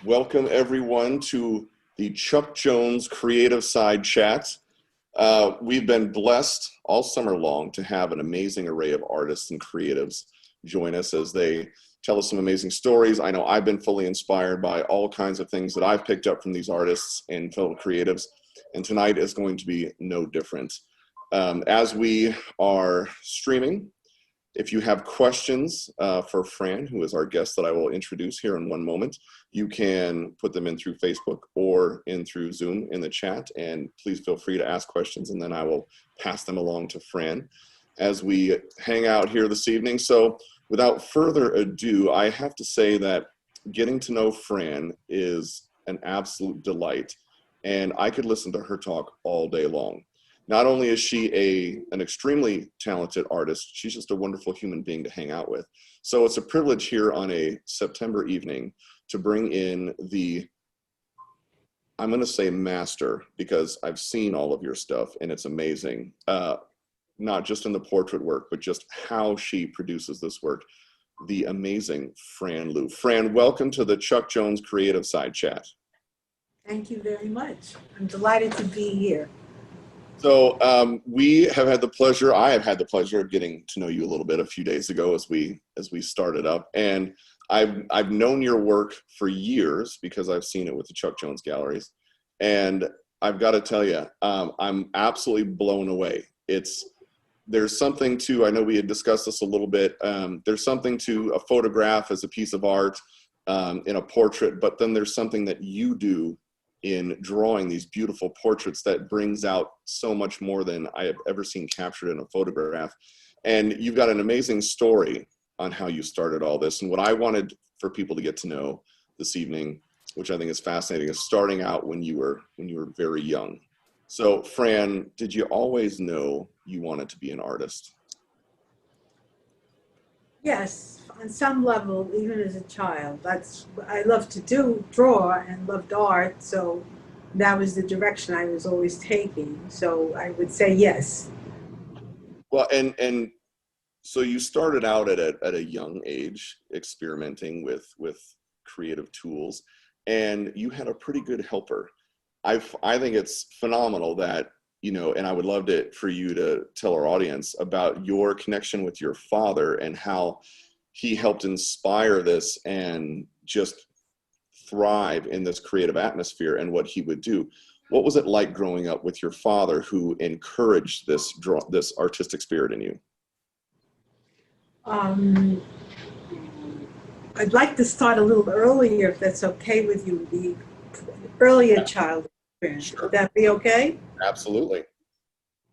Welcome everyone to the Chuck Jones Creativeside chat. We've been blessed all summer long to have an amazing array of artists and creatives join us as they tell us some amazing stories. I know I've been fully inspired by all kinds of things that I've picked up from these artists and fellow creatives, and tonight is going to be no different. As we are streaming, if you have questions for Fran, who is our guest that I will introduce here in one moment, you can put them in through Facebook or in through Zoom in the chat, and please feel free to ask questions, and then I will pass them along to Fran as we hang out here this evening. So without further ado, I have to say that getting to know Fran is an absolute delight, and I could listen to her talk all day long. Not only is she an extremely talented artist, she's just a wonderful human being to hang out with. So it's a privilege here on a September evening to bring in the, I'm going to say master, because I've seen all of your stuff and it's amazing. Not just in the portrait work, but just how she produces this work. The amazing Fran Lew. Fran, welcome to the Chuck Jones Creativeside chat. Thank you very much. I'm delighted to be here. So we have had the pleasure, I have had the pleasure of getting to know you a little bit a few days ago as we started up. And I've known your work for years because I've seen it with the Chuck Jones galleries. And I've got to tell you, I'm absolutely blown away. There's something to, I know we had discussed this a little bit, there's something to a photograph as a piece of art in a portrait, but then there's something that you do in drawing these beautiful portraits that brings out so much more than I have ever seen captured in a photograph. And you've got an amazing story on how you started all this. And what I wanted for people to get to know this evening, which I think is fascinating, is starting out when you were very young. So Fran, did you always know you wanted to be an artist? Yes, on some level, even as a child. I loved to draw and loved art, so that was the direction I was always taking. So I would say yes. Well, and so you started out at a young age experimenting with creative tools, and you had a pretty good helper. I think it's phenomenal that, you know, and I would love for you to tell our audience about your connection with your father and how he helped inspire this and just thrive in this creative atmosphere and what he would do. What was it like growing up with your father who encouraged this artistic spirit in you? I'd like to start a little earlier, if that's okay with you, the earlier childhood experience. Sure. Would that be okay? Absolutely.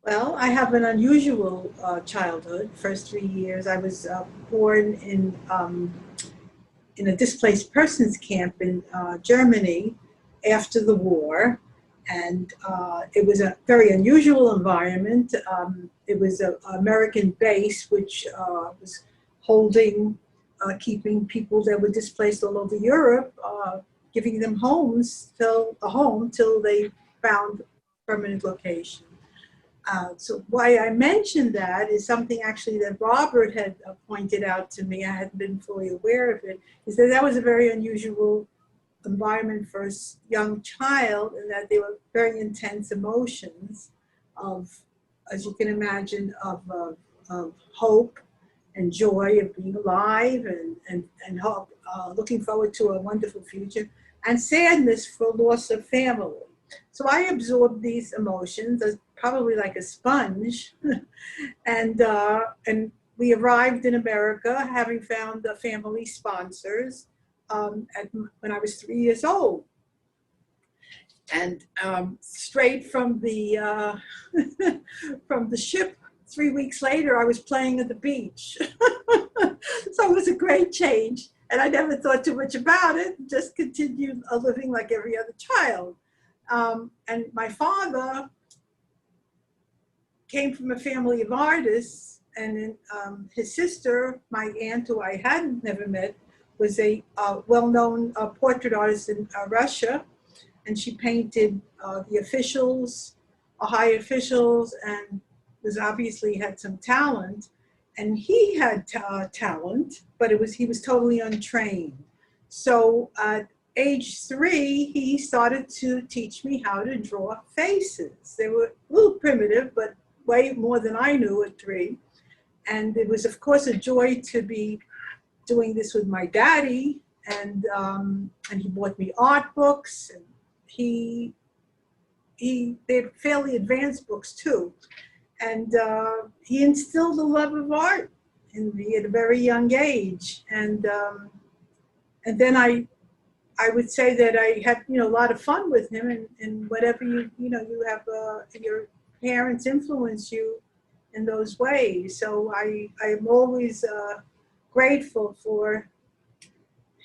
Well, I have an unusual childhood. First 3 years, I was born in a displaced persons camp in Germany after the war, and it was a very unusual environment. It was an American base which was holding, keeping people that were displaced all over Europe, giving them a home till they found permanent location. So why I mentioned that is something actually that Robert had pointed out to me. I hadn't been fully aware of it, is that was a very unusual environment for a young child, and that there were very intense emotions of, as you can imagine, of hope and joy of being alive and hope, looking forward to a wonderful future, and sadness for loss of family. So I absorbed these emotions as probably like a sponge, and we arrived in America having found family sponsors when I was 3 years old, and straight from the from the ship. 3 weeks later, I was playing at the beach. So it was a great change, and I never thought too much about it. Just continued living like every other child. And my father came from a family of artists, and his sister, my aunt, who I hadn't never met, was a well-known portrait artist in Russia, and she painted the officials, high officials, and was obviously had some talent. And he had talent, but he was totally untrained. So age 3, he started to teach me how to draw faces. They were a little primitive, but way more than I knew at 3. And it was, of course, a joy to be doing this with my daddy. And he bought me art books. And they're fairly advanced books too. And he instilled a love of art in me at a very young age. And then I would say that I had, a lot of fun with him, and whatever you have your parents influence you in those ways. So I'm always grateful for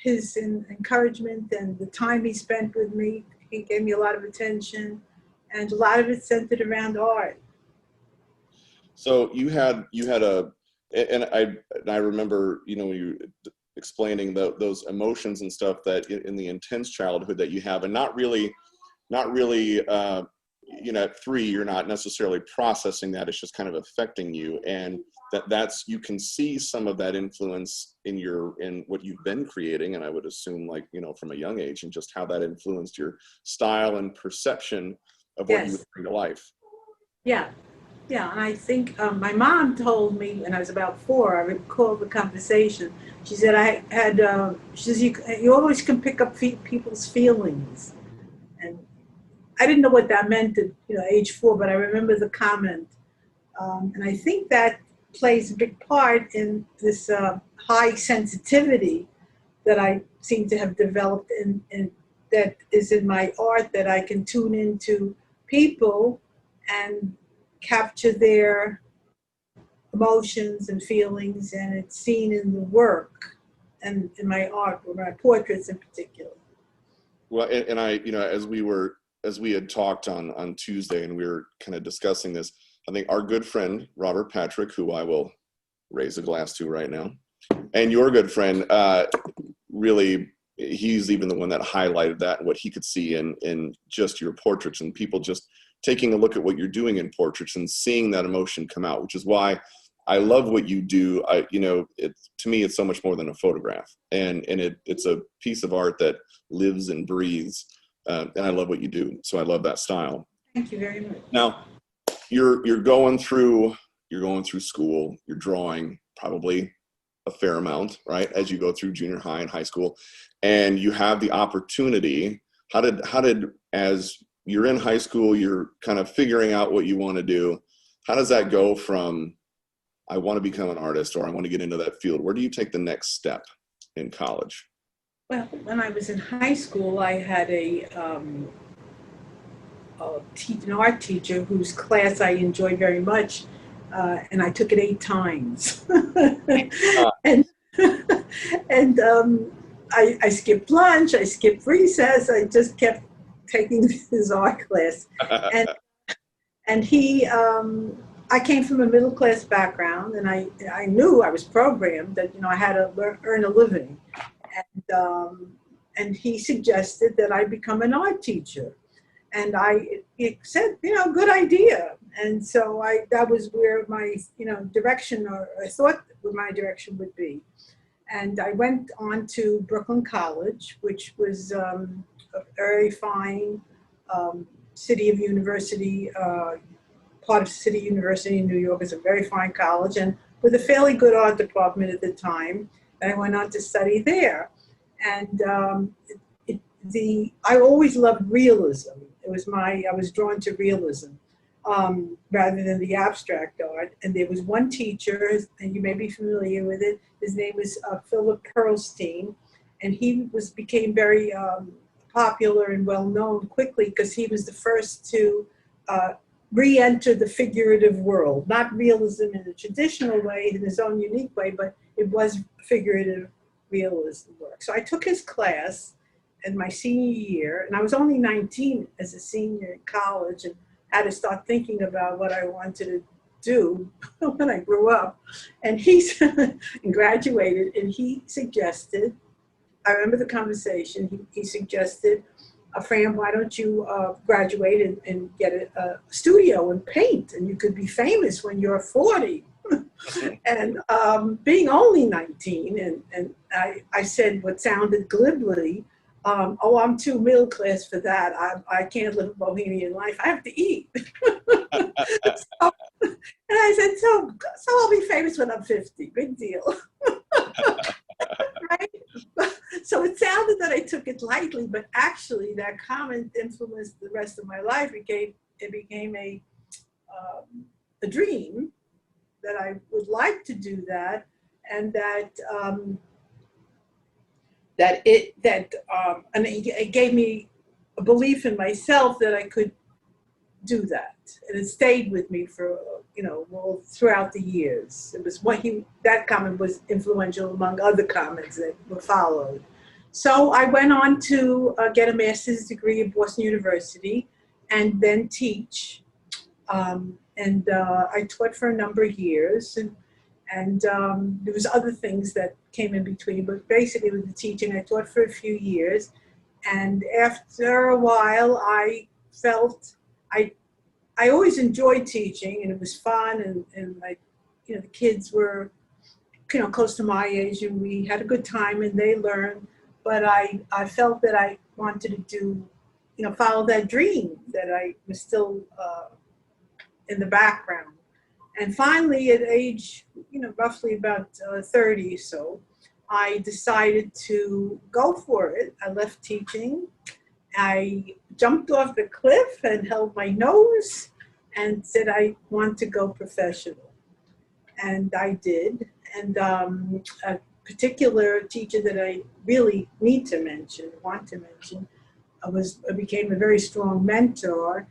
his encouragement and the time he spent with me. He gave me a lot of attention, and a lot of it centered around art. So you had and I remember, when you explaining those emotions and stuff that in the intense childhood that you have, and not really at 3 you're not necessarily processing that, it's just kind of affecting you, and that's you can see some of that influence in what you've been creating, and I would assume from a young age, and just how that influenced your style and perception of what you would bring to life. Yeah, and I think my mom told me when I was about 4, I recall the conversation. She said she says, you always can pick up people's feelings. And I didn't know what that meant at age 4, but I remember the comment. And I think that plays a big part in this high sensitivity that I seem to have developed in that is in my art, that I can tune into people and capture their emotions and feelings, and it's seen in the work and in my art, or my portraits in particular. Well, and I, as we had talked on Tuesday, and we were kind of discussing this, I think our good friend Robert Patrick, who I will raise a glass to right now, and your good friend, really, he's even the one that highlighted that and what he could see in just your portraits, and people just taking a look at what you're doing in portraits and seeing that emotion come out, which is why I love what you do. To me, it's so much more than a photograph, and it's a piece of art that lives and breathes, and I love what you do. So I love that style. Thank you very much. Now, you're going through school, you're drawing probably a fair amount, right, as you go through junior high and high school, and you have the opportunity. How did as you're in high school, you're kind of figuring out what you want to do. How does that go from, I want to become an artist, or I want to get into that field? Where do you take the next step in college? Well, when I was in high school, I had an art teacher whose class I enjoyed very much, and I took it 8 times. and I skipped lunch, I skipped recess, I just kept taking his art class. And he, I came from a middle class background, and I knew I was programmed that I had to earn a living, and he suggested that I become an art teacher, and he said, good idea. And so that was where my direction, or I thought where my direction would be. And I went on to Brooklyn College, which was a very fine City of University, part of City University in New York. Is a very fine college, and with a fairly good art department at the time. And I went on to study there. And I always loved realism. I was drawn to realism rather than the abstract art. And there was one teacher, and you may be familiar with it. His name was Philip Perlstein, and he became very popular and well known quickly because he was the first to re-enter the figurative world, not realism in a traditional way, in his own unique way, but it was figurative realism work. So I took his class in my senior year, and I was only 19 as a senior in college, and had to start thinking about what I wanted to do when I grew up. And and graduated, and he suggested, I remember the conversation, he suggested, Fran, why don't you graduate and get a studio and paint, and you could be famous when you're 40. And being only 19, and I said what sounded glibly, Oh, I'm too middle class for that. I can't live a bohemian life. I have to eat. So, and I said, so I'll be famous when I'm 50. Big deal. Right? So it sounded that I took it lightly, but actually that comment influenced the rest of my life. It became a dream that I would like to do that, and and it gave me a belief in myself that I could do that, and it stayed with me for well, throughout the years. It was that comment was influential among other comments that were followed. So I went on to get a master's degree at Boston University, and then teach. I taught for a number of years, and there was other things that came in between, but basically with the teaching, I taught for a few years, and after a while, I felt I always enjoyed teaching, and it was fun, and the kids were close to my age, and we had a good time, and they learned. But I felt that I wanted to do, follow that dream that I was still in the background. And finally, at age, roughly about 30 or so, I decided to go for it. I left teaching. I jumped off the cliff and held my nose and said I want to go professional. And I did. And a particular teacher that I really want to mention, became a very strong mentor,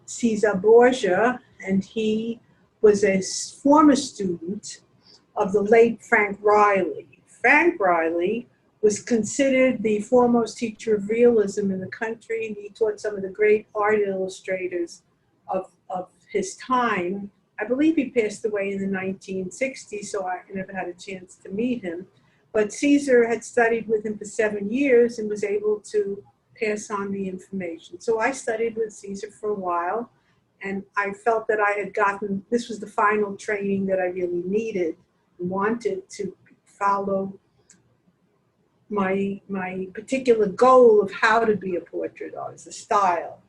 Cesar Borgia, and he was a former student of the late Frank Riley. Frank Riley was considered the foremost teacher of realism in the country, and he taught some of the great art illustrators of his time. I believe he passed away in the 1960s, so I never had a chance to meet him. But Caesar had studied with him for 7 years and was able to pass on the information. So I studied with Caesar for a while, and I felt that I had this was the final training that I really needed and wanted to follow my particular goal of how to be a portrait artist, the style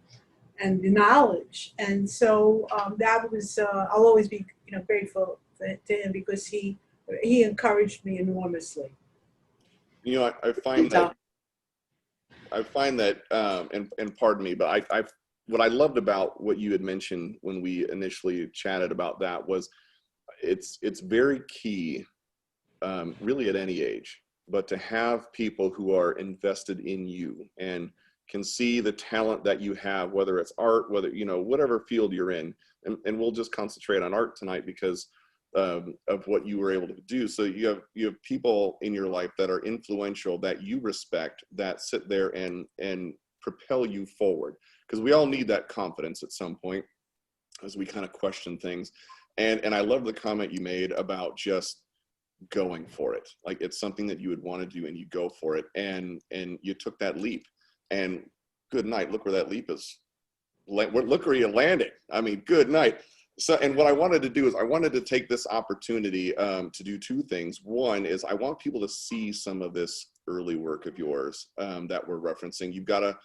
and the knowledge. And so that was, I'll always be grateful to him because he encouraged me enormously. I find that, and pardon me, but what I loved about what you had mentioned when we initially chatted about that was it's very key, really at any age, but to have people who are invested in you and can see the talent that you have, whether it's art, whether, whatever field you're in, and we'll just concentrate on art tonight because of what you were able to do. So you have people in your life that are influential, that you respect, that sit there and propel you forward. Because we all need that confidence at some point as we kind of question things. And I love the comment you made about just going for it. Like it's something that you would want to do and you go for it. And you took that leap. And good night, look where that leap is. Look where you landed. I mean, good night. So, and what I wanted to do is I wanted to take this opportunity to do two things. One is I want people to see some of this early work of yours that we're referencing. You've got a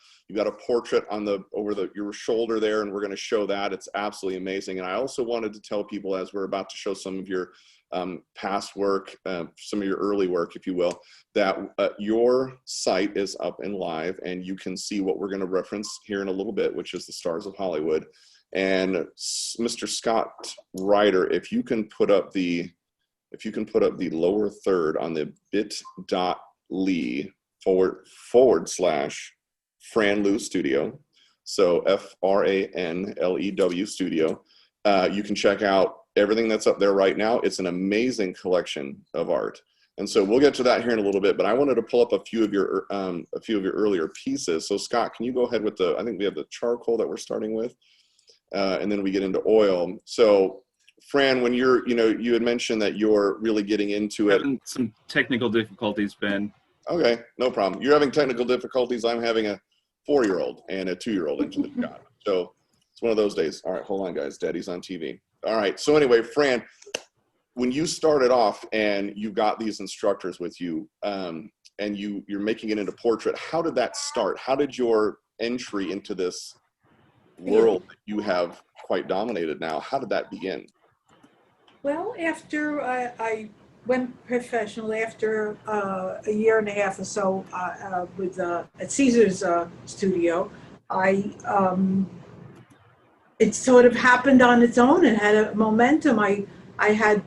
portrait on over your shoulder there, and we're going to show that. It's absolutely amazing. And I also wanted to tell people, as we're about to show some of your past work, some of your early work, if you will, that your site is up and live, and you can see what we're going to reference here in a little bit, which is the Stars of Hollywood. And Mr. Scott Ryder, if you can put up the lower third on the bit.ly/Fran Lew Studio, so FRANLEW Studio, you can check out everything that's up there right now. It's an amazing collection of art. And so we'll get to that here in a little bit, but I wanted to pull up a few of your earlier pieces. So Scott, can you go ahead with I think we have the charcoal that we're starting with, and then we get into oil. So Fran, when you had mentioned that you're really getting into it. Having some technical difficulties, Ben. Okay, no problem. You're having technical difficulties. I'm having a 4-year-old and a 2-year-old into the shot. So it's one of those days. All right, hold on, guys. Daddy's on TV. All right. So anyway, Fran, when you started off and you got these instructors with you, and and you're making it into portrait. How did that start? How did your entry into this world that you have quite dominated now, how did that begin? Well, after I went professional, after a year and a half or so with at Caesar's studio, it sort of happened on its own and had a momentum. I had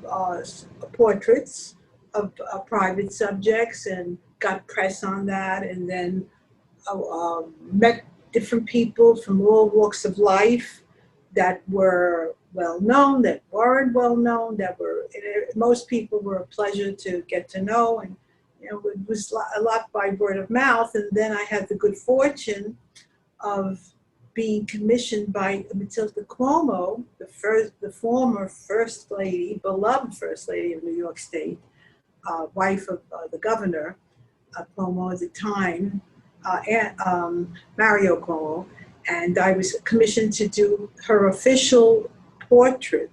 portraits of private subjects and got press on that, and then met different people from all walks of life that were well known, that weren't well known, that were, most people were a pleasure to get to know, and it was a lot by word of mouth. And then I had the good fortune of being commissioned by Matilda Cuomo, the former First Lady, beloved First Lady of New York State, wife of the governor, Cuomo at the time, Mario Cuomo, and I was commissioned to do her official portrait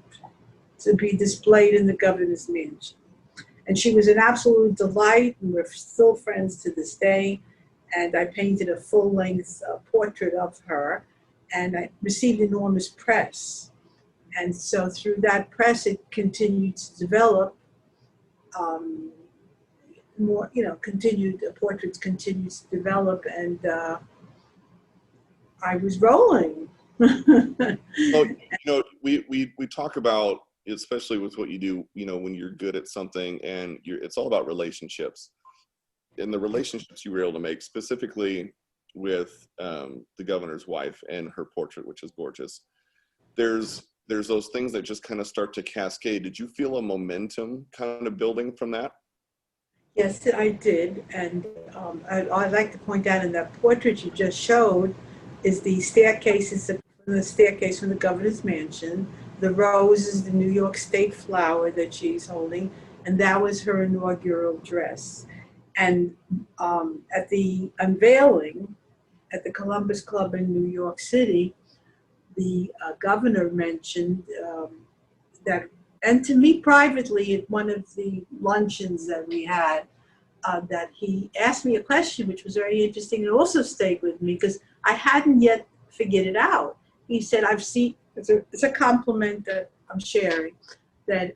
to be displayed in the governor's mansion. And she was an absolute delight, and we're still friends to this day. And I painted a full-length portrait of her, and I received enormous press. And so through that press, it continued to develop. More, portraits continued to develop, and I was rolling. Well, we talk about, especially with what you do, when you're good at something, and it's all about relationships. And the relationships you were able to make, specifically with the governor's wife and her portrait, which is gorgeous. There's those things that just kind of start to cascade. Did you feel a momentum kind of building from that? Yes, I did. And I'd like to point out, in that portrait you just showed is the staircase from the governor's mansion. The rose is the New York State flower that she's holding, and that was her inaugural dress. And at the unveiling at the Columbus Club in New York City, the governor mentioned that, and to me privately at one of the luncheons that we had, that he asked me a question which was very interesting and also stayed with me because I hadn't yet figured it out. He said, I've seen, it's a compliment that I'm sharing, that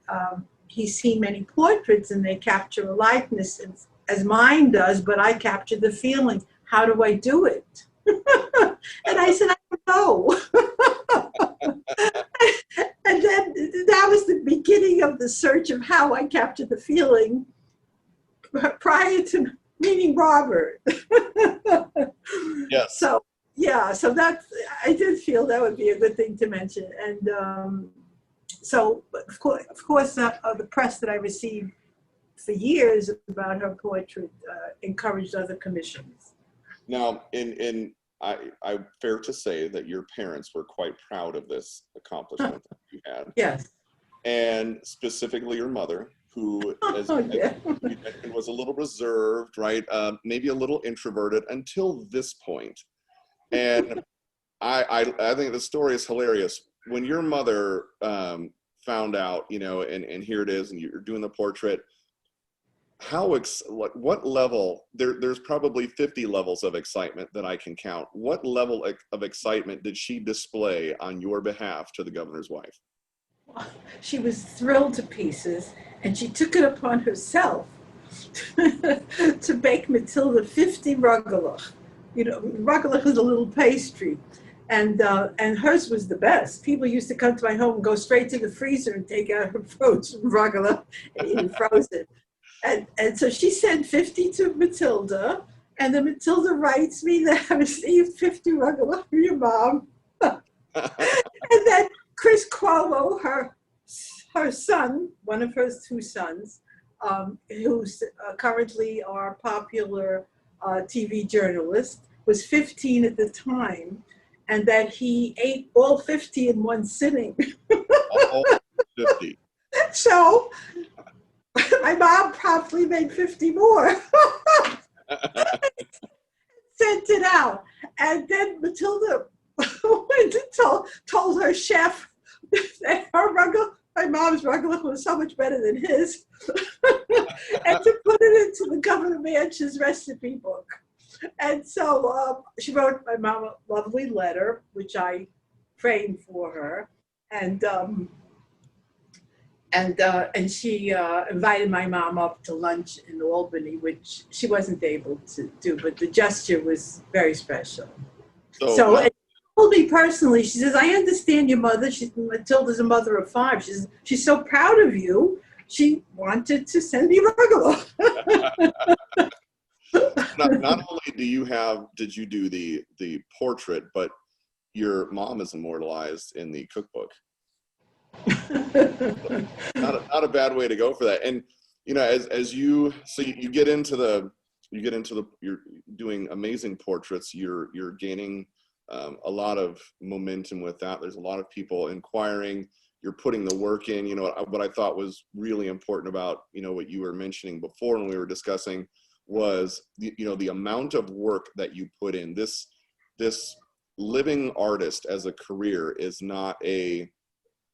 he's seen many portraits and they capture a likeness as mine does, but I capture the feelings. How do I do it? And I said, I don't know. And then that was the beginning of the search of how I captured the feeling prior to meeting Robert. Yes. So that's, I did feel that would be a good thing to mention. And so of course, the press that I received for years about her portrait encouraged other commissions. Now, I fair to say that your parents were quite proud of this accomplishment that you had. Yes. And specifically your mother, who, as you mentioned, was a little reserved, right? Maybe a little introverted until this point. And I think the story is hilarious. When your mother found out, and here it is, and you're doing the portrait, what level, there's probably 50 levels of excitement that I can count. What level of excitement did she display on your behalf to the governor's wife? She was thrilled to pieces, and she took it upon herself to bake Matilda 50 rugelach. Rugelach is a little pastry, and hers was the best. People used to come to my home and go straight to the freezer and take out her frozen rugelach and eat it frozen. And so she sent 50 to Matilda, and then Matilda writes me that I received 50 rugelach from your mom. And then Chris Cuomo, her son, one of her two sons, who's currently our popular TV journalist, was 15 at the time, and that he ate all 50 in one sitting. All 50. So my mom promptly made 50 more. Sent it out. And then Matilda went and told her chef that my mom's rugelach was so much better than his. and to put it into the Governor Mansion's recipe book. And so she wrote my mom a lovely letter, which I framed for her, and she invited my mom up to lunch in Albany, which she wasn't able to do, but the gesture was very special. So and she told me personally, she says, I understand your mother. Matilda's a mother of 5. She's so proud of you. She wanted to send me Rugolo. Not only did you do the portrait, but your mom is immortalized in the cookbook. Not a bad way to go for that. And as you get into you're doing amazing portraits. You're gaining a lot of momentum with that. There's a lot of people inquiring. You're putting the work in. What I thought was really important about what you were mentioning before when we were discussing was the amount of work that you put in. This living artist as a career is not a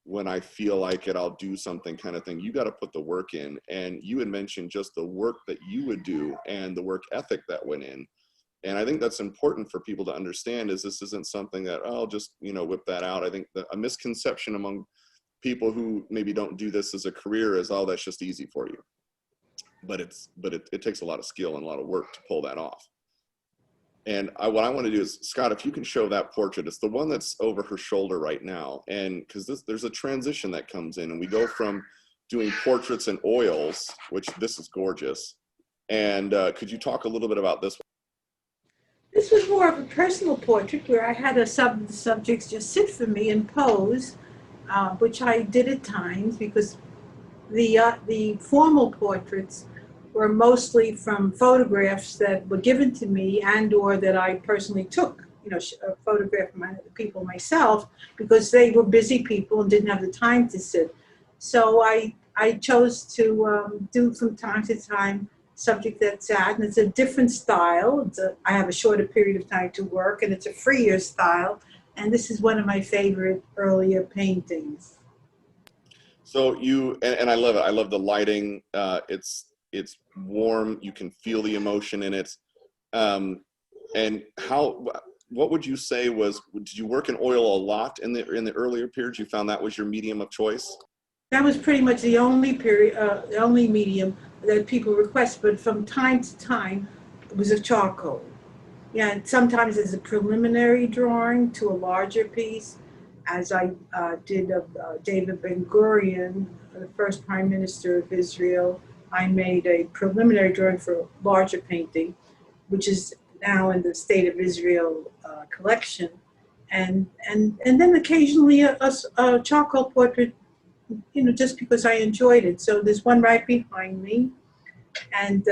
when I feel like it, I'll do something kind of thing. You got to put the work in. And you had mentioned just the work that you would do and the work ethic that went in. And I think that's important for people to understand is this isn't something that, oh, I'll just, whip that out. I think that a misconception among people who maybe don't do this as a career is, oh, that's just easy for you. But it takes a lot of skill and a lot of work to pull that off. And what I want to do is, Scott, if you can show that portrait, it's the one that's over her shoulder right now. And because there's a transition that comes in, and we go from doing portraits and oils, which this is gorgeous. And could you talk a little bit about this one? This was more of a personal portrait where I had the subjects just sit for me and pose, which I did at times because the formal portraits were mostly from photographs that were given to me and or that I personally took, photographed people myself because they were busy people and didn't have the time to sit. So I chose to do from time to time subject that's sad, and it's a different style. I have a shorter period of time to work, and it's a freer style. And this is one of my favorite earlier paintings. So and I love it. I love the lighting. It's warm. You can feel the emotion in it. And what would you say did you work in oil a lot in the earlier periods? You found that was your medium of choice? That was pretty much the only the only medium that people request. But from time to time, it was a charcoal. Yeah, and sometimes as a preliminary drawing to a larger piece, as I did of David Ben-Gurion, the first Prime Minister of Israel. I made a preliminary drawing for a larger painting, which is now in the State of Israel collection, and then occasionally a charcoal portrait, just because I enjoyed it. So there's one right behind me, and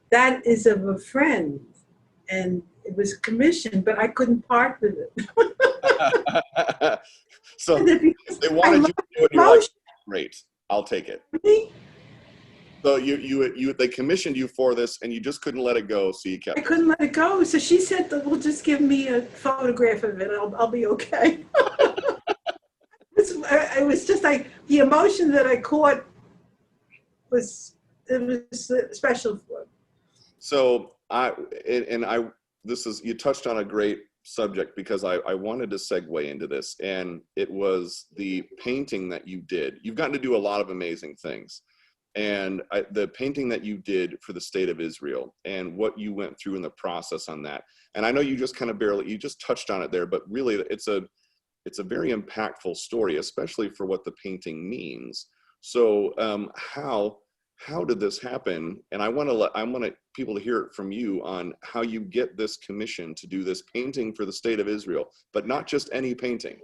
that is of a friend, and it was commissioned, but I couldn't part with it. So they wanted you to do it, you're like, great, I'll take it. So they commissioned you for this, and you just couldn't let it go, so you kept it. I couldn't let it go, so she said, well, just give me a photograph of it, I'll be okay. It was just like, the emotion that I caught was special for me. So you touched on a great subject because I wanted to segue into this, and it was the painting that you did. You've gotten to do a lot of amazing things, and the painting that you did for the State of Israel and what you went through in the process on that. And I know you just kind of you just touched on it there, but really it's a very impactful story, especially for what the painting means. So how did this happen? And I want people to hear it from you on how you get this commission to do this painting for the State of Israel, but not just any painting.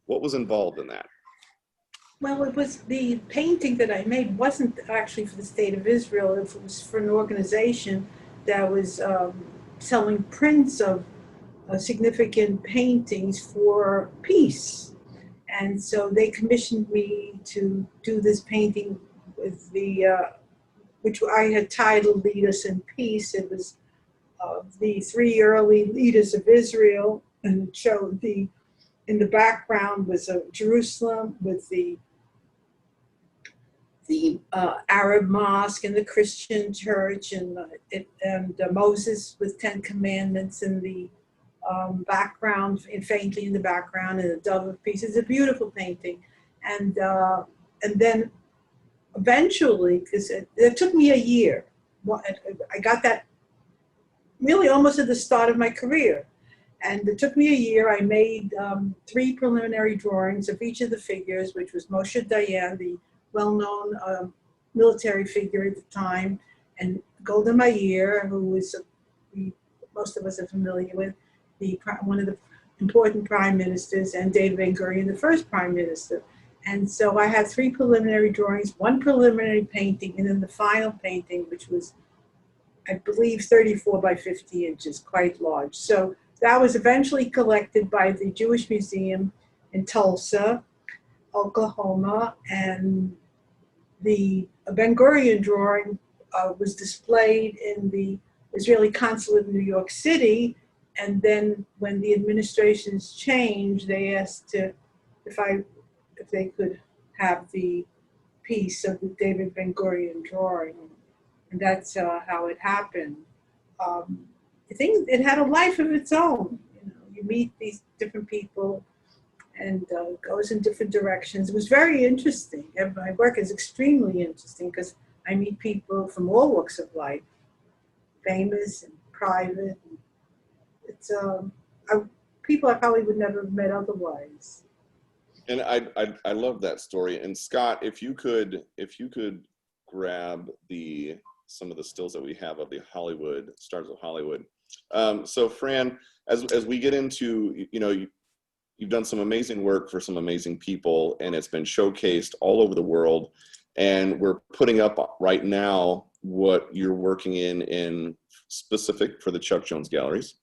What was involved in that? Well, it was the painting that I made wasn't actually for the State of Israel. It was for an organization that was selling prints of significant paintings for peace. And so they commissioned me to do this painting with which I had titled Lead Us in Peace. It was the 3 early leaders of Israel, and it showed in the background was Jerusalem with the the Arab mosque and the Christian church, and Moses with 10 commandments in the background, faintly in the background, and the dove of peace. It's a beautiful painting. And then eventually, because it took me a year, I got that really almost at the start of my career. And it took me a year. I made 3 preliminary drawings of each of the figures, which was Moshe Dayan, the well-known military figure at the time, and Golda Meir, who most of us are familiar with, one of the important prime ministers, and David Ben-Gurion, the first prime minister. And so I had 3 preliminary drawings, 1 preliminary painting, and then the final painting, which was, I believe, 34 by 50 inches, quite large. So that was eventually collected by the Jewish Museum in Tulsa, Oklahoma, and the Ben-Gurion drawing was displayed in the Israeli consulate in New York City. And then when the administrations changed, they asked if they could have the piece of the David Ben-Gurion drawing. And that's how it happened. I think it had a life of its own. You meet these different people, and goes in different directions. It was very interesting. And my work is extremely interesting because I meet people from all walks of life, famous and private. It's people I probably would never have met otherwise. And I love that story. And Scott, if you could grab some of the stills that we have of the Hollywood stars of Hollywood. So Fran, as we get into, you've done some amazing work for some amazing people, and it's been showcased all over the world. And we're putting up right now what you're working in specific for the Chuck Jones Galleries,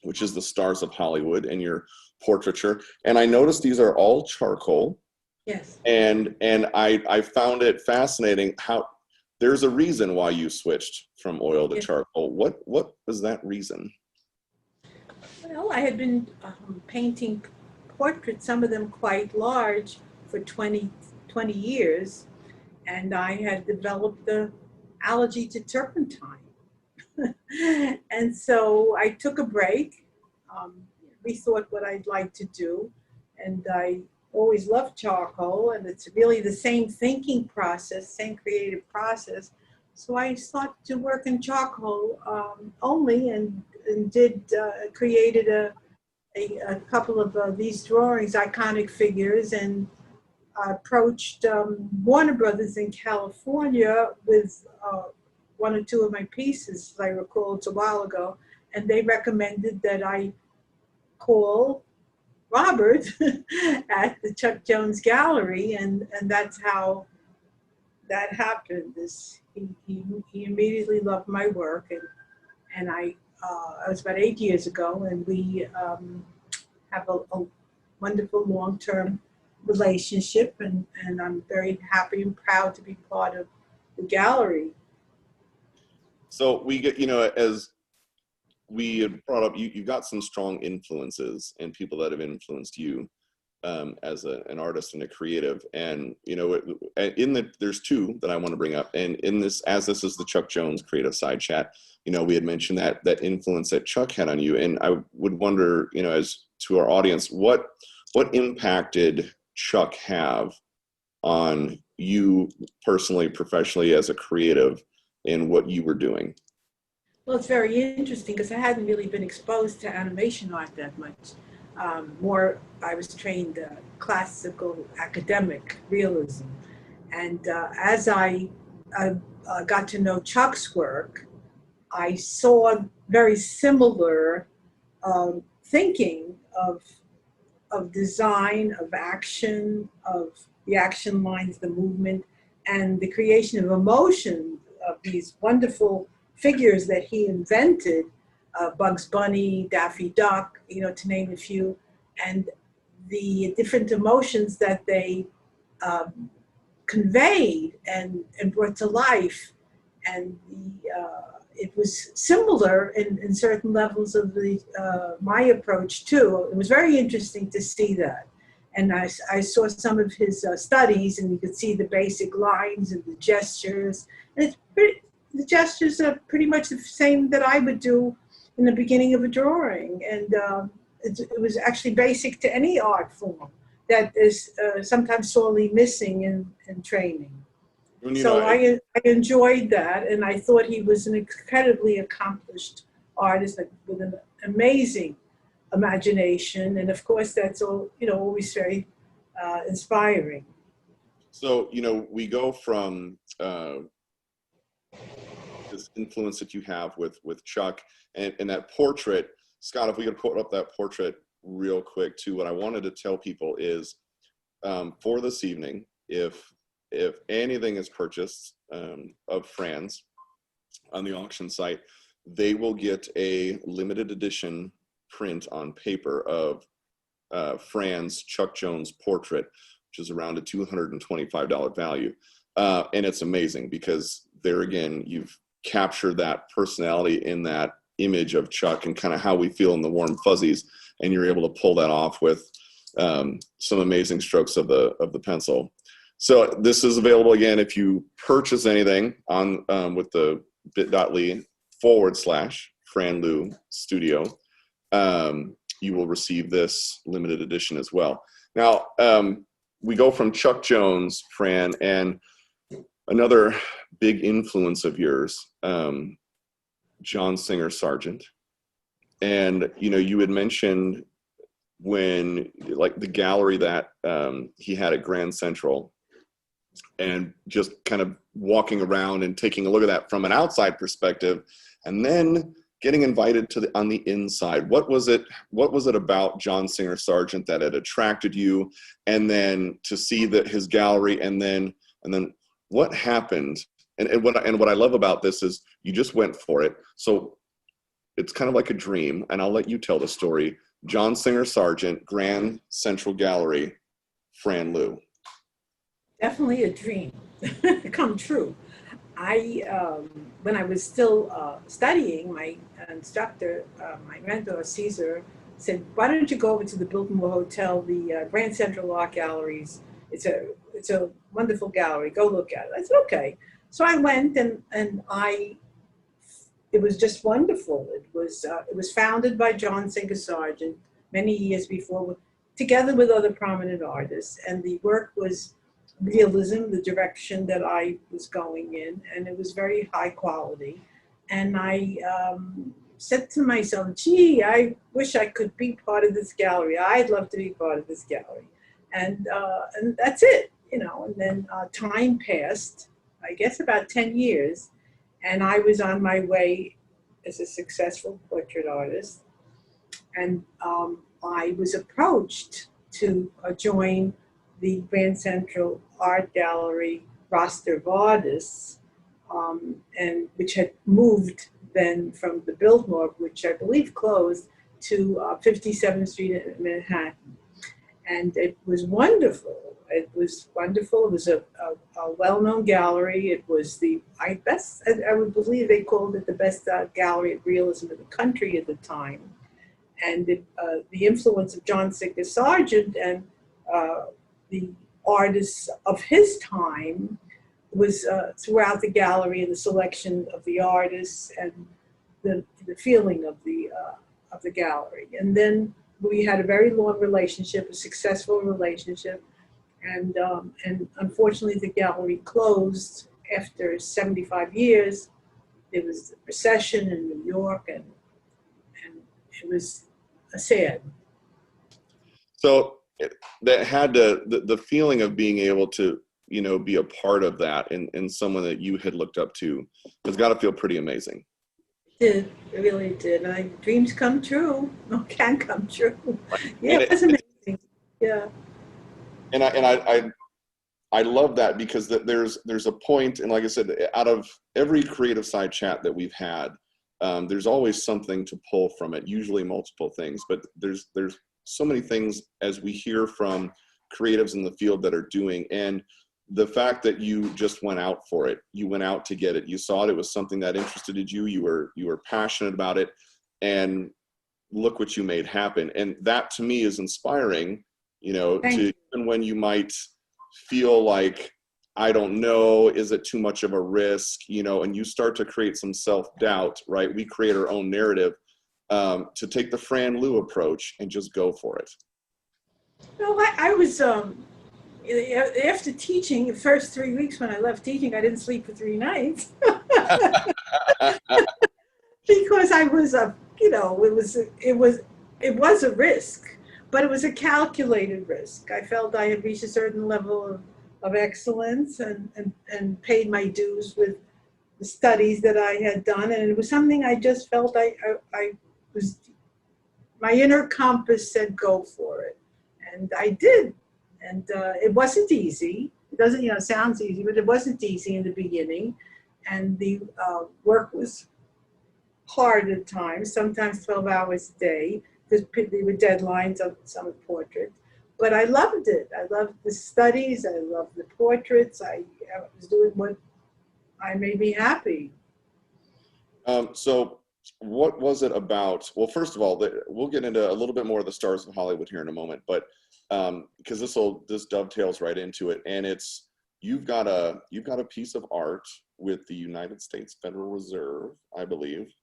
which is the Stars of Hollywood, and your portraiture. And I noticed these are all charcoal. Yes. And I found it fascinating how there's a reason why you switched from oil to charcoal. What was that reason? Well, I had been painting portraits, some of them quite large, for 20 years, and I had developed the allergy to turpentine. And so I took a break, rethought what I'd like to do, and I always loved charcoal, and it's really the same thinking process, same creative process. So I started to work in charcoal only, and created a couple of these drawings, iconic figures, and approached Warner Brothers in California with 1 or 2 of my pieces, as I recall, it's a while ago, and they recommended that I call Robert at the Chuck Jones Gallery, and that's how that happened. He immediately loved my work, and it was about 8 years ago, and we have a wonderful long-term relationship, and I'm very happy and proud to be part of the gallery. So we get, as we had brought up, you got some strong influences and people that have influenced you as an artist and a creative. And, there's 2 that I want to bring up. And as this is the Chuck Jones Creativeside chat, we had mentioned that influence that Chuck had on you. And I would wonder, as to our audience, what impact did Chuck have on you personally, professionally, as a creative, in what you were doing? Well, it's very interesting because I hadn't really been exposed to animation art that much. More, I was trained classical academic realism. And as I got to know Chuck's work, I saw very similar thinking of design, of action, of the action lines, the movement, and the creation of emotion of these wonderful figures that he invented, Bugs Bunny, Daffy Duck, to name a few, and the different emotions that they conveyed and brought to life. And it was similar in certain levels of my approach too. It was very interesting to see that. And I saw some of his studies, and you could see the basic lines and the gestures. And the gestures are pretty much the same that I would do in the beginning of a drawing. And it was actually basic to any art form that is sometimes sorely missing in training. So I enjoyed that, and I thought he was an incredibly accomplished artist with an amazing imagination, and of course that's all, always very inspiring. So, we go from this influence that you have with Chuck and that portrait. Scott, if we could put up that portrait real quick too, what I wanted to tell people is for this evening, if anything is purchased of Fran's on the auction site, they will get a limited edition print on paper of Fran's Chuck Jones portrait, which is around a $225 value. And it's amazing because there again, you've captured that personality in that image of Chuck and kind of how we feel in the warm fuzzies, and you're able to pull that off with some amazing strokes of the pencil. So this is available again if you purchase anything on with the bit.ly/Fran Lew Studio. You will receive this limited edition as well. Now, we go from Chuck Jones, Fran, and another big influence of yours, John Singer Sargent. And, you had mentioned when, like, the gallery that he had at Grand Central, and just kind of walking around and taking a look at that from an outside perspective, and then getting invited on the inside. What was it about John Singer Sargent that had attracted you? And then to see his gallery, and then what happened? And what I love about this is you just went for it. So it's kind of like a dream, and I'll let you tell the story. John Singer Sargent, Grand Central Gallery, Fran Lew. Definitely a dream come true. When I was still studying, my instructor, my mentor, Caesar, said, "Why don't you go over to the Biltmore Hotel, the Grand Central Art Galleries? It's a wonderful gallery. Go look at it." I said, "Okay." So I went, and it was just wonderful. It was founded by John Singer Sargent many years before, together with other prominent artists, and the work was realism, the direction that I was going in, and it was very high quality. And I said to myself, "Gee, I wish I could be part of this gallery. I'd love to be part of this gallery." And that's it, And then time passed, I guess about 10 years, and I was on my way as a successful portrait artist, and I was approached to join the Grand Central Art Gallery roster of artists, and which had moved then from the Biltmore, which I believe closed, to 57th Street in Manhattan. And it was wonderful. It was wonderful. It was a well-known gallery. It was I would believe they called it the best gallery of realism in the country at the time. And the influence of John Singer Sargent and the artists of his time was throughout the gallery, and the selection of the artists and the feeling of the gallery. And then we had a very long relationship, a successful relationship, and unfortunately the gallery closed after 75 years. There was a recession in New York, and it was sad. So that had the feeling of being able to, be a part of that and someone that you had looked up to has got to feel pretty amazing. It really did. And dreams come true. Can come true. Yeah, it was amazing. Yeah. And I love that because there's a point, and like I said, out of every Creative Side chat that we've had, there's always something to pull from it, usually multiple things, but there's so many things as we hear from creatives in the field that are doing. And the fact that you just went out for it, you went out to get it, you saw it was something that interested you, you were passionate about it, and look what you made happen. And that to me is inspiring, Thank to you. even when you might feel like, I don't know, is it too much of a risk, and you start to create some self-doubt, right? We create our own narrative, to take the Fran Lew approach and just go for it. No, I was, after teaching, the first 3 weeks when I left teaching, I didn't sleep for 3 nights. Because I was it was a risk, but it was a calculated risk. I felt I had reached a certain level of excellence and paid my dues with the studies that I had done, and it was something I just felt I was, my inner compass said go for it, and I did. And it wasn't easy. It doesn't, sounds easy, but it wasn't easy in the beginning, and the work was hard at times, sometimes 12 hours a day, because there were deadlines of some portraits. But I loved it. I loved the studies. I loved the portraits. I was doing what made me happy. So what was it about? Well, first of all, we'll get into a little bit more of the stars of Hollywood here in a moment, but because this dovetails right into it, and it's you've got a piece of art with the United States Federal Reserve, I believe,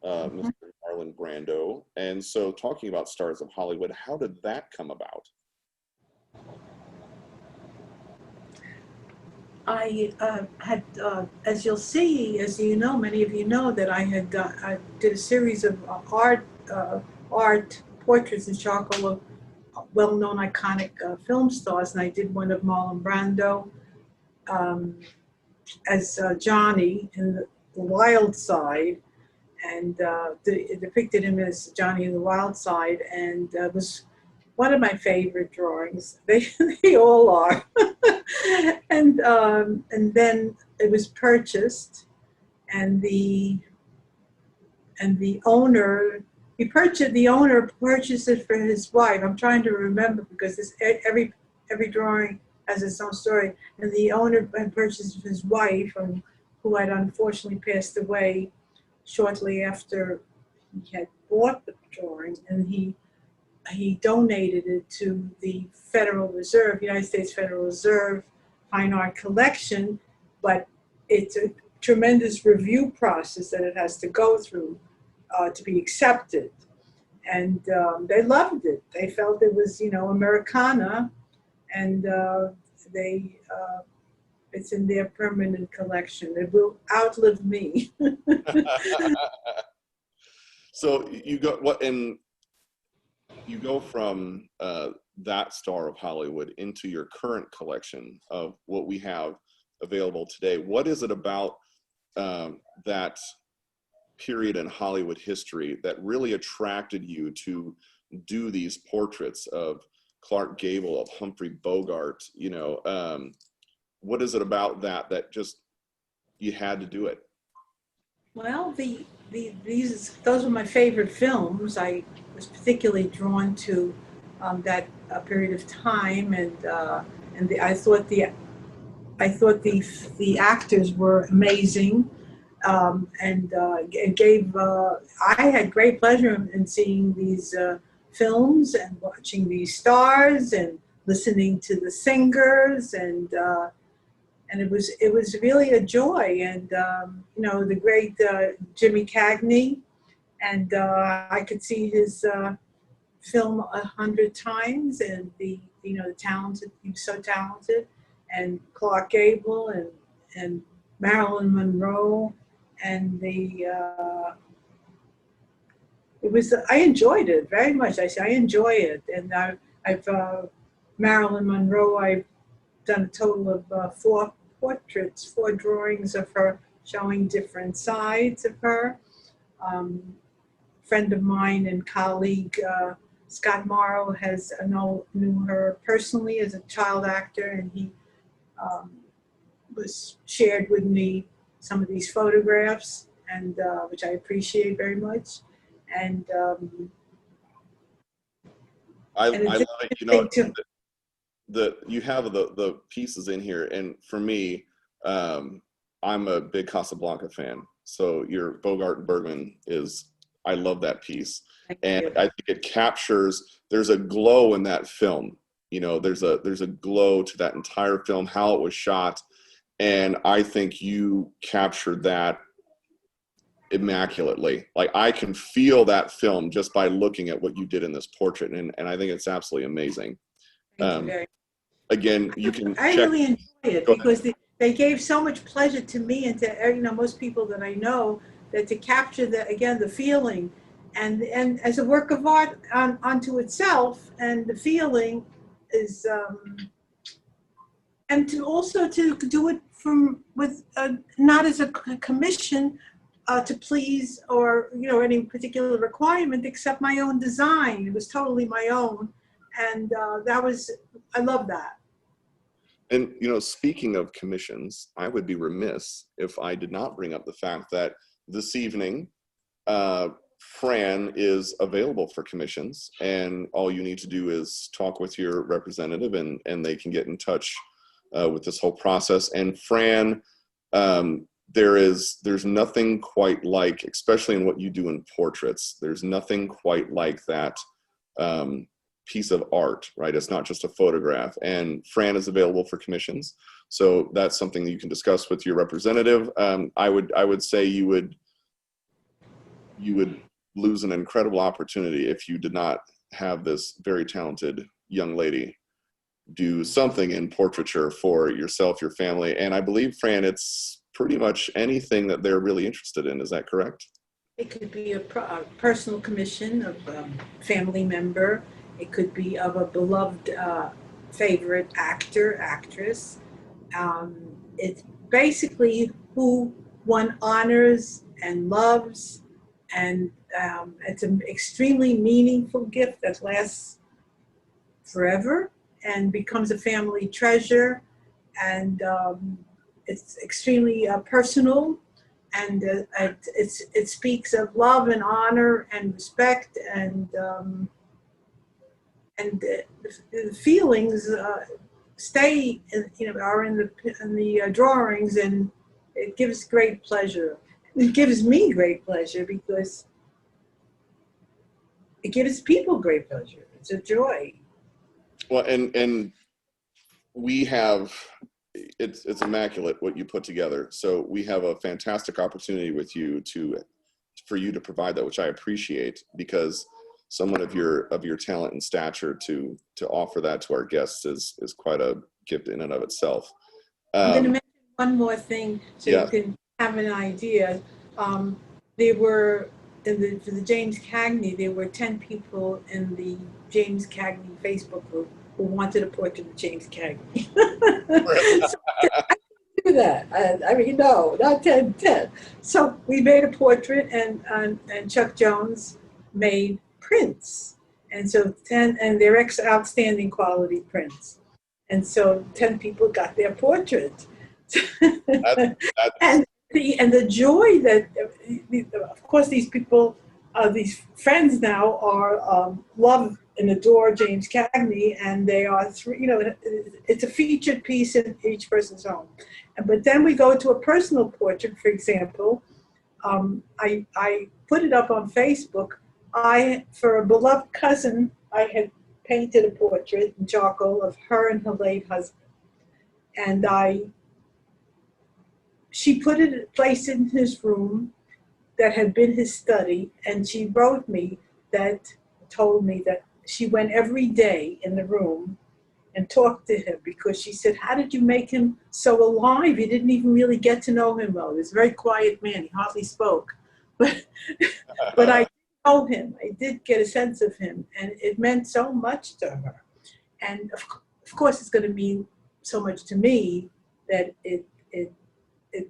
Mr. Marlon Brando. And so, talking about stars of Hollywood, how did that come about? I had, as you'll see, as you know, many of you know, that I did a series of art portraits in charcoal of well-known iconic film stars, and I did one of Marlon Brando as Johnny in the Wild Side, and it depicted him as Johnny in the Wild Side, and was one of my favorite drawings. They all are. And then it was purchased, and the owner purchased it for his wife. I'm trying to remember because every drawing has its own story, and the owner had purchased it for his wife, who had unfortunately passed away shortly after he had bought the drawing, and he donated it to the Federal Reserve, United States Federal Reserve Fine Art Collection, but it's a tremendous review process that it has to go through to be accepted. And they loved it. They felt it was, Americana, and it's in their permanent collection. It will outlive me. So you go from that star of Hollywood into your current collection of what we have available today. What is it about that period in Hollywood history that really attracted you to do these portraits of Clark Gable, of Humphrey Bogart? What is it about that just you had to do it? Well, those were my favorite films. I was particularly drawn to that period of time, and I thought the actors were amazing, and it gave. I had great pleasure in seeing these films and watching these stars and listening to the singers, and it was really a joy. And the great Jimmy Cagney, and I could see his film 100 times, and the talented, he was so talented, and Clark Gable and Marilyn Monroe, and I enjoyed it very much. I enjoy it, and I've Marilyn Monroe. I've done a total of 4 drawings of her, showing different sides of her. Friend of mine and colleague Scott Morrow knew her personally as a child actor, and he was shared with me some of these photographs, and which I appreciate very much. And I love it. You have the pieces in here, and for me, I'm a big Casablanca fan. So your Bogart and Bergman is I love that piece. Thank And you. I think it captures, there's a glow in that film. You know, there's a glow to that entire film, how it was shot. And I think you captured that immaculately. Like, I can feel that film just by looking at what you did in this portrait. And I think it's absolutely amazing. Thank you very Again, you can I check. really enjoy it Go ahead. because they gave so much pleasure to me and to most people that I know, that to capture the feeling and as a work of art unto itself, and the feeling is and to also to do it from with not as a commission to please or any particular requirement except my own design. It was totally my own, and I love that. And, speaking of commissions, I would be remiss if I did not bring up the fact that this evening, Fran is available for commissions, and all you need to do is talk with your representative, and they can get in touch with this whole process. And Fran, there's nothing quite like, especially in what you do in portraits, there's nothing quite like that piece of art, right? It's not just a photograph. And Fran is available for commissions, so that's something that you can discuss with your representative. I would say you would lose an incredible opportunity if you did not have this very talented young lady do something in portraiture for yourself, your family, and I believe, Fran, it's pretty much anything that they're really interested in. Is that correct? It could be a personal commission of a family member. It could be of a beloved favorite actor, actress. It's basically who one honors and loves, and it's an extremely meaningful gift that lasts forever and becomes a family treasure. And it's extremely personal, and it speaks of love and honor and respect, and the feelings stay, are in the drawings, and it gives great pleasure. It gives me great pleasure because it gives people great pleasure. It's a joy. Well, and we have, it's immaculate what you put together. So we have a fantastic opportunity with you for you to provide that, which I appreciate, because someone of your talent and stature to offer that to our guests is quite a gift in and of itself. I'm going to mention one more thing so yeah. you can have an idea. There were, for the James Cagney, there were 10 people in the James Cagney Facebook group who wanted a portrait of James Cagney. So I didn't do that. I mean, no, not 10. So we made a portrait, and Chuck Jones made prints. And so 10, and they're outstanding quality prints. And so 10 people got their portrait. And the joy that, of course, these people, these friends now are love and adore James Cagney, and they are it's a featured piece in each person's home. But then we go to a personal portrait, for example. I put it up on Facebook. For a beloved cousin, I had painted a portrait in charcoal of her and her late husband, and she placed it in his room that had been his study, and she told me that she went every day in the room and talked to him, because she said, how did you make him so alive? You didn't even really get to know him well. He was a very quiet man. He hardly spoke. But I know him. I did get a sense of him, and it meant so much to her. And of course, it's going to mean so much to me that it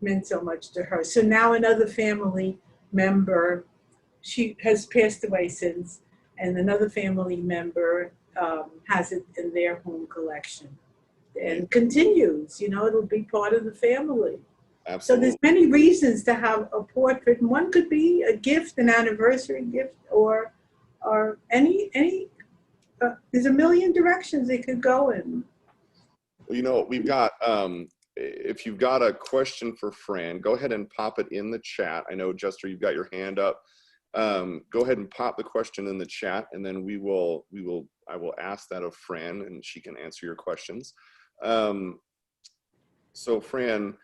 meant so much to her. So now another family member, she has passed away since, and another family member has it in their home collection, and continues. It'll be part of the family. Absolutely. So there's many reasons to have a portrait, and one could be a gift, an anniversary gift, or any. There's a million directions it could go in. Well, we've got, if you've got a question for Fran, go ahead and pop it in the chat. I know, Jester, you've got your hand up. go ahead and pop the question in the chat, and then I will ask that of Fran, and she can answer your questions. So Fran,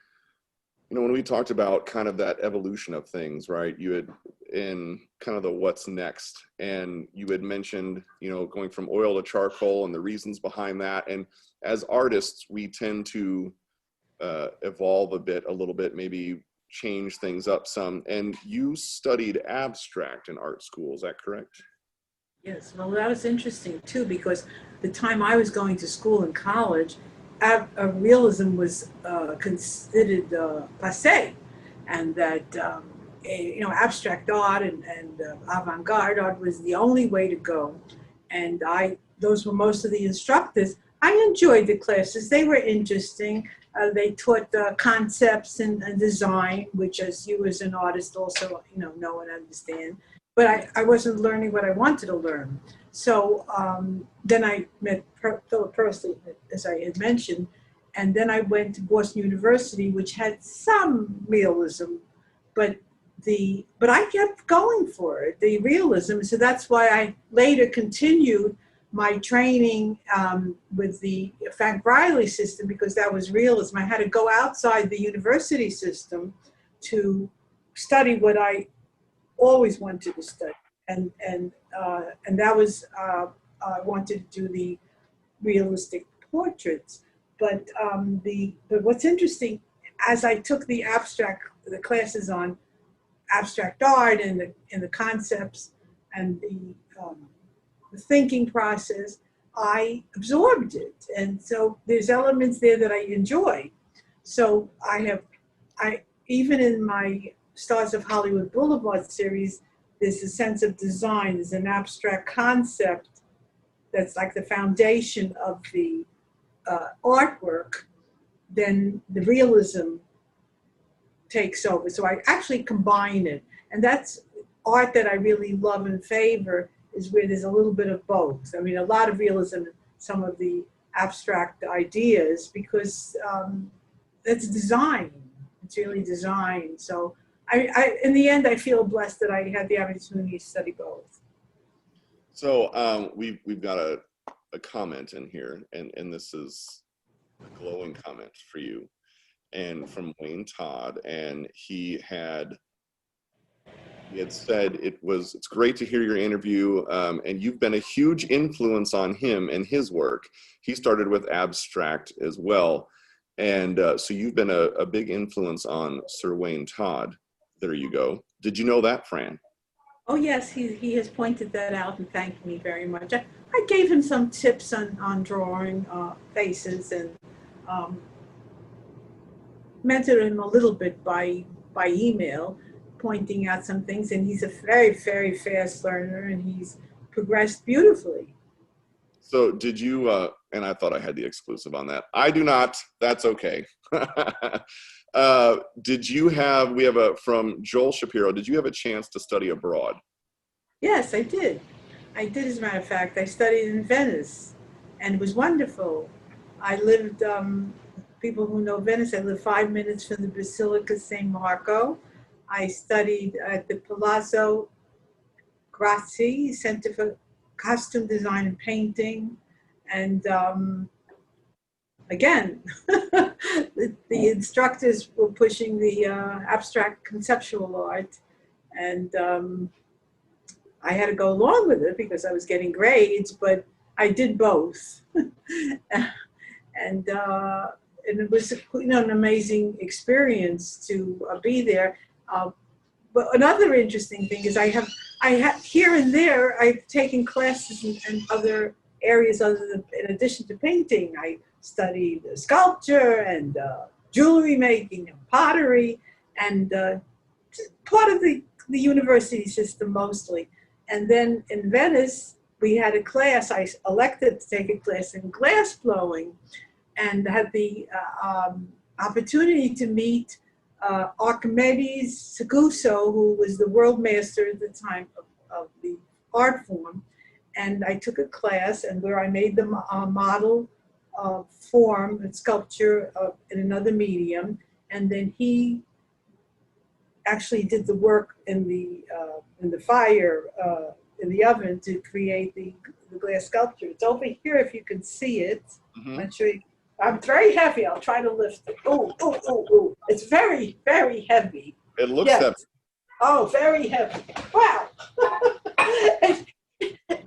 you know, when we talked about kind of that evolution of things, right? You had in kind of the what's next, and you had mentioned, you know, going from oil to charcoal and the reasons behind that. And as artists, we tend to evolve a little bit, maybe change things up some. And you studied abstract in art school, is that correct? Yes, well, that was interesting too, because the time I was going to school in college, realism was considered passé, and that you know, abstract art and avant-garde art was the only way to go. And those were most of the instructors. I enjoyed the classes; they were interesting. They taught concepts and design, which, as you as an artist also, you know and understand. But I wasn't learning what I wanted to learn. So then I met Philip Persley, as I had mentioned, and then I went to Boston University, which had some realism, but I kept going for it, the realism. So that's why I later continued my training with the Frank Riley system, because that was realism. I had to go outside the university system to study what I always wanted to study, and that was I wanted to do the realistic portraits. But but what's interesting, as I took the classes on abstract art and the concepts and the thinking process, I absorbed it, and so there's elements there that I enjoy. So I even in my Stars of Hollywood Boulevard series, there's a sense of design. There's an abstract concept that's like the foundation of the artwork. Then the realism takes over. So I actually combine it. And that's art that I really love and favor, is where there's a little bit of both. I mean, a lot of realism, some of the abstract ideas, because it's design. It's really design. So in the end, I feel blessed that I had the opportunity to study both. So we've got a comment in here, and this is a glowing comment for you, and from Wayne Todd, and he had said it's great to hear your interview, and you've been a huge influence on him and his work. He started with abstract as well, and so you've been a big influence on Sir Wayne Todd. There you go. Did you know that, Fran? Oh yes, he has pointed that out and thanked me very much. I gave him some tips on drawing faces, and mentored him a little bit by email, pointing out some things, and he's a very, very fast learner, and he's progressed beautifully. So did you, and I thought I had the exclusive on that. I do not, that's okay. Did you have, from Joel Shapiro, did you have a chance to study abroad? Yes, I did. As a matter of fact. I studied in Venice, and it was wonderful. I lived, people who know Venice, I lived 5 minutes from the Basilica San Marco. I studied at the Palazzo Grassi Center for Costume Design and Painting. And again, the instructors were pushing the abstract conceptual art. And I had to go along with it because I was getting grades, but I did both. And it was an amazing experience to be there. But another interesting thing is I have here and there, I've taken classes in other areas in addition to painting. I studied sculpture and jewelry making and pottery, and part of the university system mostly. And then in Venice, we had a class. I elected to take a class in glass blowing, and had the opportunity to meet Archimedes Seguso, who was the world master at the time of the art form. And I took a class, and where I made the model form and sculpture in another medium, and then he actually did the work in the fire in the oven to create the glass sculpture. It's over here if you can see it. Mm-hmm. I'm sure I'm very heavy. I'll try to lift it. Oh, oh, oh, oh. It's very, very heavy. It looks Yes. heavy. Oh, very heavy. Wow.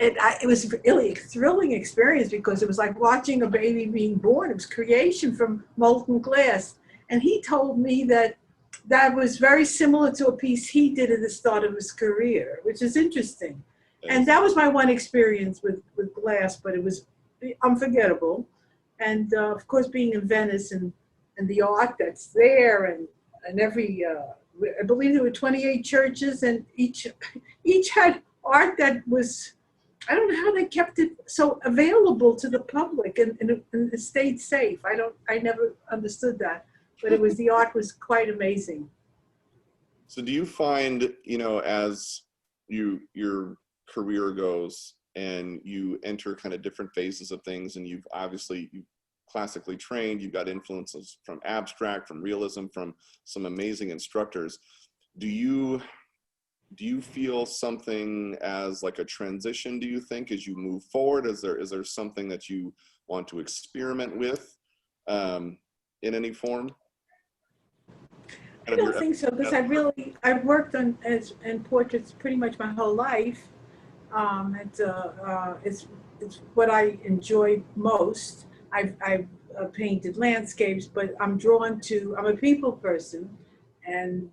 It was really a thrilling experience because it was like watching a baby being born. It was creation from molten glass. And he told me that was very similar to a piece he did at the start of his career, which is interesting. And that was my one experience with glass, but it was unforgettable. And of course, being in Venice and the art that's there and every, I believe there were 28 churches and each had art that was, I don't know how they kept it so available to the public and it stayed safe. I never understood that, but the art was quite amazing. So do you find, as your career goes and you enter kind of different phases of things, and you've classically trained, you've got influences from abstract, from realism, from some amazing instructors. Do you feel something as like a transition, do you think, as you move forward? Is there something that you want to experiment with in any form? I don't think so, because I've worked on portraits pretty much my whole life. It's what I enjoy most. I've painted landscapes, but I'm a people person, and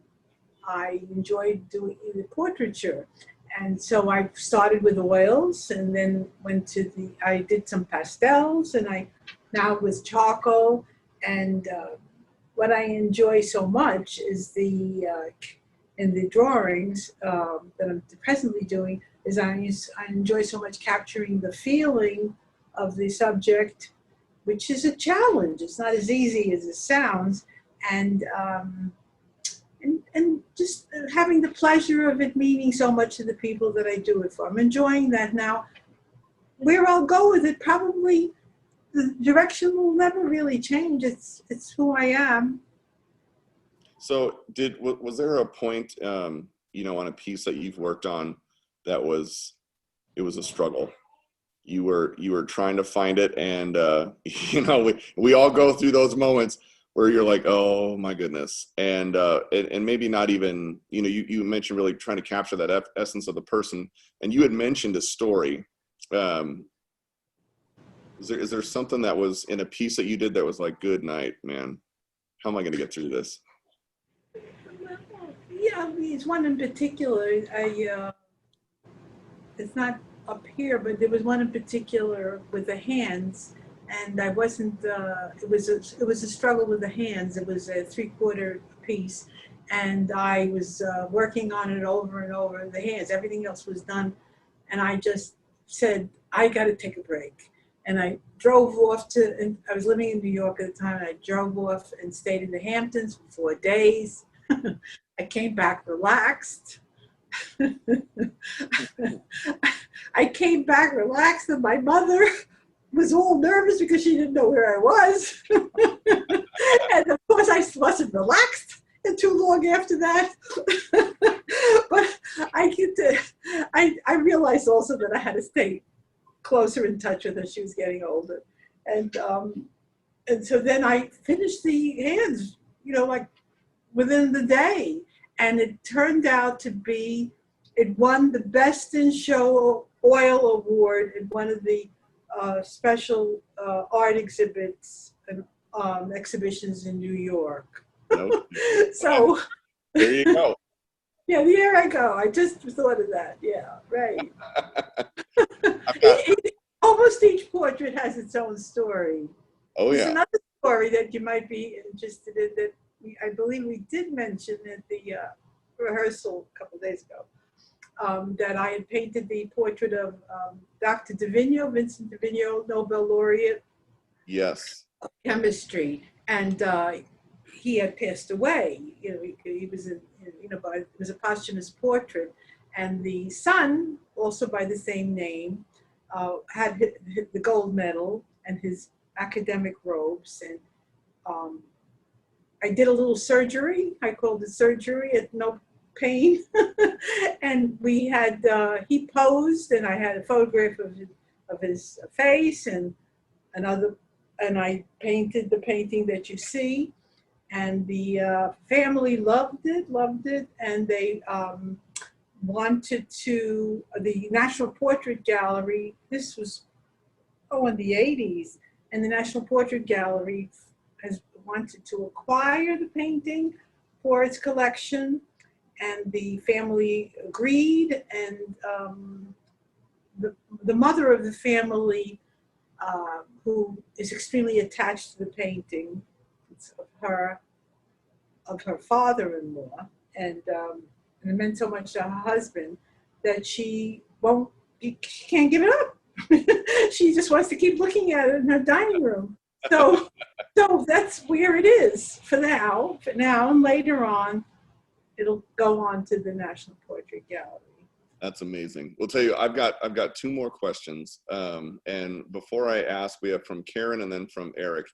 I enjoy doing the portraiture. And so I started with oils and then I did some pastels, and now with charcoal. And what I enjoy so much is in the drawings that I'm presently doing is I enjoy so much capturing the feeling of the subject, which is a challenge. It's not as easy as it sounds. And just having the pleasure of it meaning so much to the people that I do it for. I'm enjoying that now. Where I'll go with it, probably the direction will never really change. It's who I am. So was there a point, on a piece that you've worked on that it was a struggle? You were trying to find it, and we all go through those moments where you're like, oh my goodness, and maybe not even, you mentioned really trying to capture that essence of the person, and you had mentioned a story. Is there something that was in a piece that you did that was like, good night, man, how am I going to get through this? Yeah, it's one in particular. It's not up here, but there was one in particular with the hands, and I wasn't. It was a struggle with the hands. It was a 3/4 piece, and I was working on it over and over. The hands, everything else was done, and I just said, I got to take a break. And I drove off and I was living in New York at the time, and I drove off and stayed in the Hamptons for 4 days. I came back relaxed. I came back relaxed, and my mother was all nervous because she didn't know where I was. And of course, I wasn't relaxed too long after that. But I realized also that I had to stay closer in touch with her. She was getting older. And so then I finished the hands, like within the day. And it turned out to be, it won the Best in Show Oil Award at one of the special art exhibits and exhibitions in New York. Nope. So there you go. Yeah, there I go. I just thought of that. Yeah, right. Almost each portrait has its own story. Oh, There's yeah. another story that you might be interested in that I believe we did mention at the rehearsal a couple of days ago, that I had painted the portrait of Dr. Vincent Divino, Nobel Laureate. Yes. Of chemistry, and he had passed away. He was it was a posthumous portrait, and the son, also by the same name, had the gold medal and his academic robes, and I did a little surgery. I called it surgery at no pain. And we had, he posed, and I had a photograph of his face and another, and I painted the painting that you see. And the family loved it, and they wanted to, the National Portrait Gallery, this was, in the 80s, and the National Portrait Gallery has wanted to acquire the painting for its collection, and the family agreed, and the mother of the family, who is extremely attached to the painting, it's of her father-in-law, and it meant so much to her husband that she can't give it up. She just wants to keep looking at it in her dining room. So that's where it is for now. And later on, it'll go on to the National Portrait Gallery. That's amazing. We'll tell you, I've got two more questions. And before I ask, we have from Karen and then from Eric.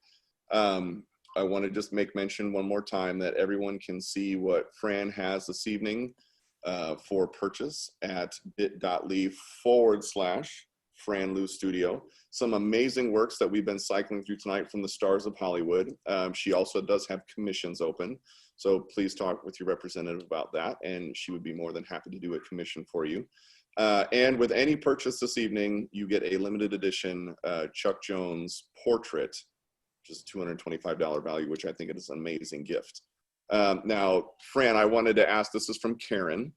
I want to just make mention one more time that everyone can see what Fran has this evening for purchase at bit.ly/Fran Lew Studio. Some amazing works that we've been cycling through tonight from the stars of Hollywood. She also does have commissions open. So please talk with your representative about that, and she would be more than happy to do a commission for you. And with any purchase this evening, you get a limited edition Chuck Jones portrait, which is $225 value, which I think it is an amazing gift. Now, Fran, I wanted to ask, this is from Karen,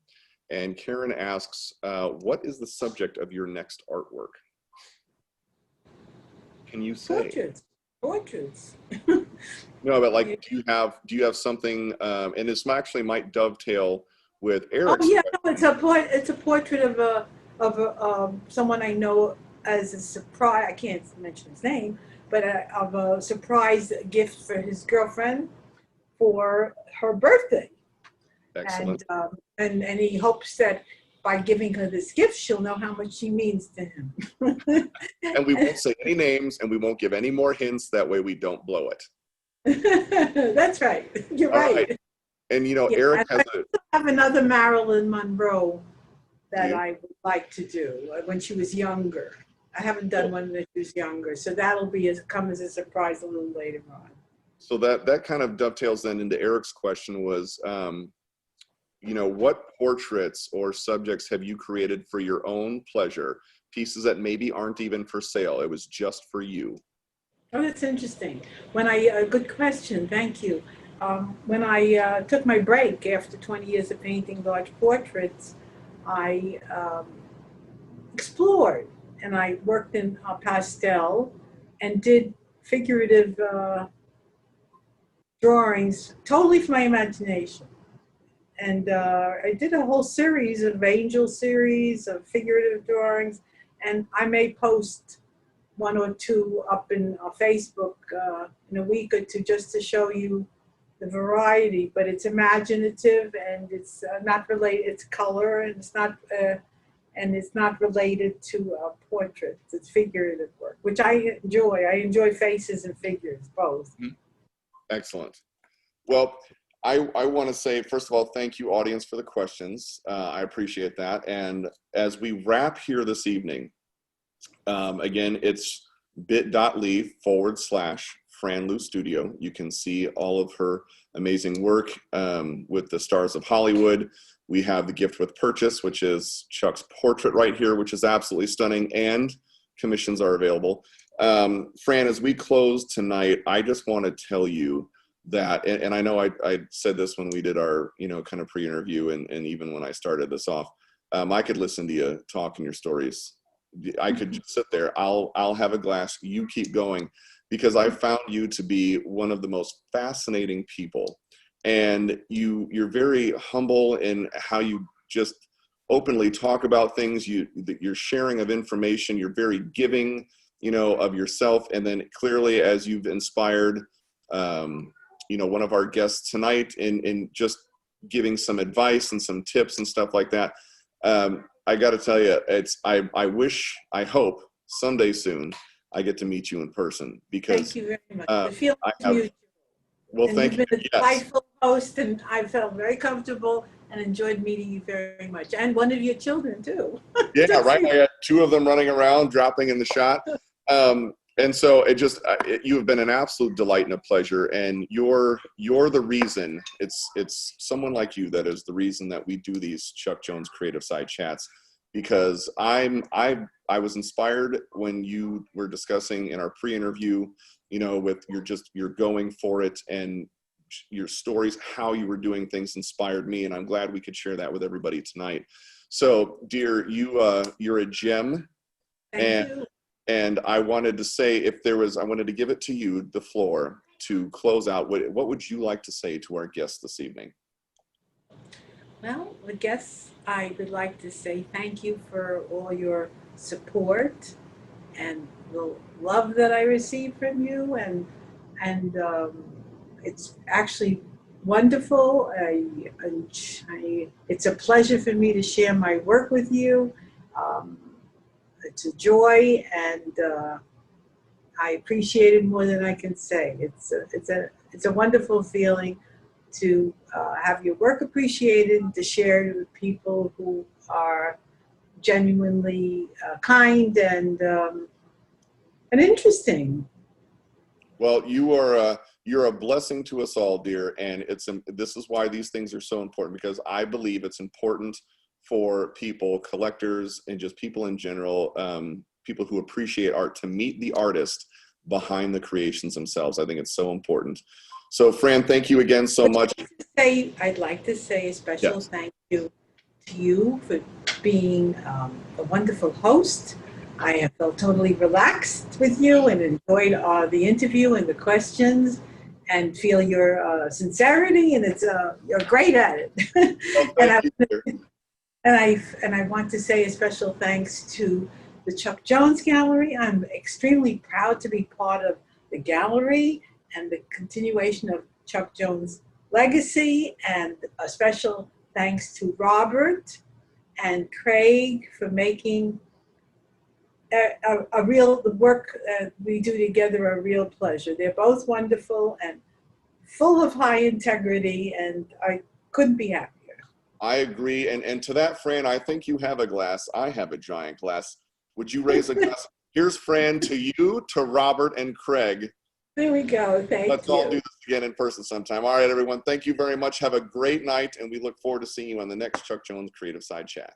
and Karen asks, what is the subject of your next artwork? Can you say? Portraits. No, but like, do you have something, and this actually might dovetail with Eric's. Oh yeah, no, it's a portrait of someone I know as a surprise. I can't mention his name, but of a surprise gift for his girlfriend for her birthday. Excellent. And he hopes that by giving her this gift, she'll know how much she means to him. And we won't say any names, and we won't give any more hints. That way we don't blow it. That's right. You're right. And you know, Yeah, Eric has I have another Marilyn Monroe that I would like to do when she was younger. I haven't done one when she was younger, so that'll come as a surprise a little later on. So that kind of dovetails then into Eric's question was, you know, what portraits or subjects have you created for your own pleasure? Pieces that maybe aren't even for sale. It was just for you. Oh, that's interesting. Good question. Thank you. When I took my break after 20 years of painting large portraits, I explored, and I worked in pastel and did figurative drawings totally from my imagination. And I did a whole series of angel series of figurative drawings, and I may post one or two up in Facebook in a week or two just to show you the variety. But it's imaginative, and it's not related. It's color, and it's not related to portraits. It's figurative work, which I enjoy. I enjoy faces and figures, both. Excellent. Well, I want to say, first of all, thank you, audience, for the questions. I appreciate that. And as we wrap here this evening, again, it's bit.ly/Fran Lew Studio. You can see all of her amazing work with the stars of Hollywood. We have the gift with purchase, which is Chuck's portrait right here, which is absolutely stunning, and commissions are available. Fran, as we close tonight, I just want to tell you that, and I know I said this when we did our, you know, kind of pre-interview, and even when I started this off, I could listen to you talk in your stories. I could just sit there. I'll have a glass. You keep going, because I found you to be one of the most fascinating people, and you're very humble in how you just openly talk about things. Your sharing of information. You're very giving, you know, of yourself, and then clearly, as you've inspired, you know, one of our guests tonight in just giving some advice and some tips and stuff like that. I got to tell you, I hope someday soon I get to meet you in person, because thank you very much. The feeling is mutual. Well, And thank you've you. been a Yes. delightful host, and I felt very comfortable and enjoyed meeting you very much. And one of your children, too. Yeah, Just right. see- I got two of them running around, dropping in the shot. And so you have been an absolute delight and a pleasure. And you're the reason. It's someone like you that is the reason that we do these Chuck Jones Creative Side chats. Because I was inspired when you were discussing in our pre-interview, with you're going for it, and your stories, how you were doing things inspired me, and I'm glad we could share that with everybody tonight. So, dear, you're a gem. Thank you. And I wanted to say, I wanted to give it to you, the floor, to close out. What would you like to say to our guests this evening? Well, I guess I would like to say thank you for all your support and the love that I receive from you, and it's actually wonderful. It's a pleasure for me to share my work with you. Um, it's a joy, and I appreciate it more than I can say. It's a wonderful feeling to have your work appreciated, to share it with people who are genuinely kind and interesting. Well, you're a blessing to us all, dear, and this is why these things are so important, because I believe it's important for people, collectors, and just people in general, people who appreciate art, to meet the artist behind the creations themselves. I think it's so important. So, Fran, thank you again so much. I'd like to say a special Yes. thank you to you for being a wonderful host. I have felt totally relaxed with you and enjoyed the interview and the questions, and feel your sincerity, and you're great at it. Well, and thank you, dear. I want to say a special thanks to the Chuck Jones Gallery. I'm extremely proud to be part of the gallery and the continuation of Chuck Jones' legacy, and a special thanks to Robert and Craig for making the work we do together a real pleasure. They're both wonderful and full of high integrity, and I couldn't be happier. I agree. And to that, Fran, I think you have a glass. I have a giant glass. Would you raise a glass? Here's Fran to you, to Robert and Craig. There we go. Thank Let's you. all do this again in person sometime. All right, everyone. Thank you very much. Have a great night, and we look forward to seeing you on the next Chuck Jones Creative Side Chat.